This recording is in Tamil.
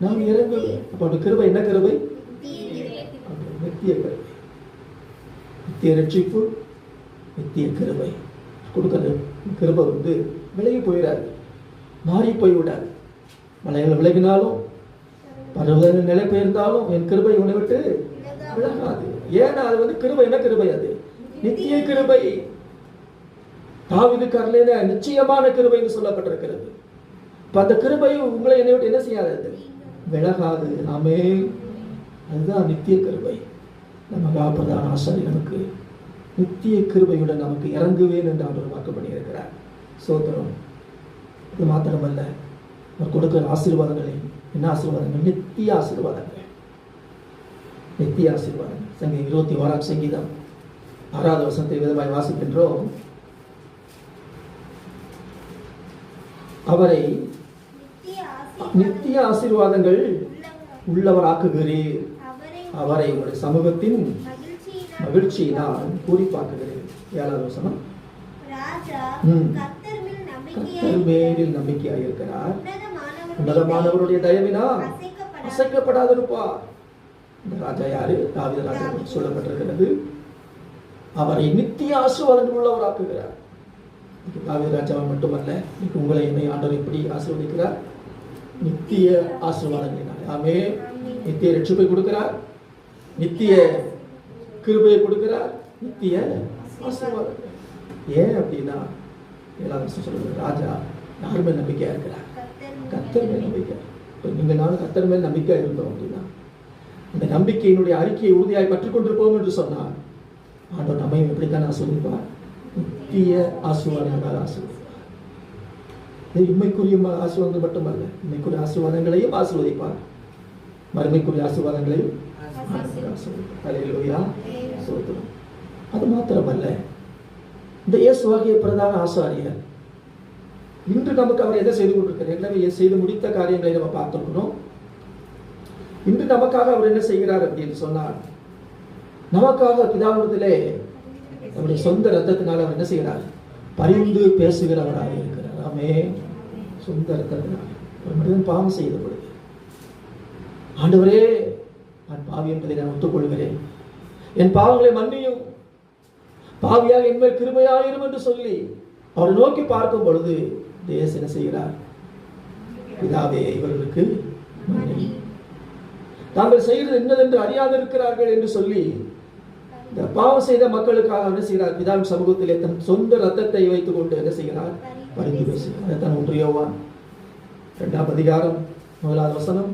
நாம் இறங்குவேன். அப்போ கிருபை என்ன கிருபை? நித்திய கிருபை, நித்திய ரட்சிப்பு, நித்திய கிருபை கொடுக்கிற கிருபை விலகி போயிடாது, மாறி போய்விடாது. மலைகள் விலகினாலும் பருவங்கள் நிலை பெயர்ந்தாலும் என் கிருபை உன்னை விட்டு விலகாது. ஏன்னா அது கிருபை என்ன கிருபை? அது நித்திய கிருபை. தாவீது கர்லேல நிச்சயமான கிருபைன்னு சொல்லப்பட்டிருக்கிறது. அந்த கிருபை உங்களை என்னை விட்டு என்ன செய்யாது? விலகாது. ஆமென். அதுதான் நித்திய கிருபை. நம்ம பிரதான ஆசாரியர் நமக்கு நித்திய கிருபையுடன் நமக்கு இறங்குவேன் என்று அவர் வாக்கு பண்ணியிருக்கிறார். சோதரம். இது மாத்திரமல்ல, அவர் கொடுக்கிற ஆசீர்வாதங்களை என்ன ஆசீர்வாதங்கள்? நித்திய ஆசீர்வாதங்கள், நித்திய ஆசீர்வாதங்கள். சங்கீதம் 21 சங்கீதம் 6வது வசனத்தை விதமாய் வாசிக்கின்றோம். அவரை நித்திய ஆசீர்வாதங்கள் உள்ளவராக்குகிறீர், அவரை உங்களுடைய சமூகத்தின் மகிழ்ச்சியினால் பூரிப்பாக்குகிறேன். 7வது வசனம். கர்த்தர் மேலில் நம்பிக்கையாக இருக்கிறார், உன்னதமானவருடைய தயவினால் அசைக்கப்படாதிருப்பார். இந்த ராஜா யாரு? தாவீது ராஜா சொல்லப்பட்டிருக்கிறது. அவரை நித்திய ஆசீர்வாதங்கள் உள்ளவராக்குகிறார். தாவீது ராஜாவை மட்டுமல்ல, உங்களை என்னை ஆண்டவர் எப்படி ஆசீர்வதிக்கிறார்? நித்திய ஆசீர்வாதங்களினால். ஆமென். நித்திய ரட்சிப்பை கொடுக்கிறார், நித்திய கிருபையை கொடுக்கிறார், நித்திய ஆசீர்வாதம். ஏன் அப்படின்னா 7வது சொல்றது, ராஜா யார் மேல் நம்பிக்கையா இருக்கிறார்? கர்த்தர் மேல் நம்பிக்கை. நீங்க நானும் கர்த்தர் மேல் நம்பிக்கையா இருந்தோம் அப்படின்னா அந்த நம்பிக்கையினுடைய அறிக்கையை உறுதியாய் பற்றிக்கொண்டிருப்போம் என்று சொன்னார். ஆண்டவர் நம்மையும் எப்படித்தான் ஆசீர்வதிப்பார்? நித்திய ஆசீர்வாதங்களால் ஆசீர்வதிப்பார். இம்மைக்குரிய ஆசீர்வாதங்கள் மட்டுமல்ல, இம்மைக்குரிய ஆசீர்வாதங்களையும் ஆசீர்வதிப்பார், மறுமைக்குரிய ஆசீர்வாதங்களையும் அல்லேலூயா. சோதரம். அது மாத்திரமல்ல, இந்த இயேசுவாகிய பிரதான ஆசாரியர் இன்று நமக்கு அவர் எதை செய்து கொண்டிருக்கிறார்? எனவே செய்து முடித்த காரியங்களை நம்ம பார்த்திருக்கிறோம். இன்று நமக்காக அவர் என்ன செய்கிறார் அப்படின்னு சொன்னார், நமக்காக பிதாவிடத்திலே நம்முடைய சொந்த ரத்தத்தினால் அவர் என்ன செய்கிறார்? பரிந்து பேசுகிறவராக இருக்கிறார். ஆமென். சொந்த ரத்தத்தினால் ஒரு மனிதன் பாவம் செய்த பொழுது, ஆண்டவரே நான் பாவி என்பதை நான் ஒத்துக்கொள்கிறேன், என் பாவங்களை மன்னியும், பாவியாக என் மேல் கிருபையாயிரும் என்று சொல்லி அவரை நோக்கி பார்க்கும் பொழுது தேவன் என்ன செய்கிறார்? பிதாவே இவர்களுக்கு தாங்கள் செய்கிறது என்னதென்று அறியாதிருக்கிறார்கள் என்று சொல்லி இந்த பாவம் செய்த மக்களுக்காக என்ன செய்கிறார்? பிதாவின் சமூகத்திலே தன் சொந்த ரத்தத்தை வைத்துக் கொண்டு என்ன செய்கிறார்? பரிந்து பேசுகிறார். அதைத்தான் 1 யோவான் 2ஆம் அதிகாரம் 1வது வசனம்.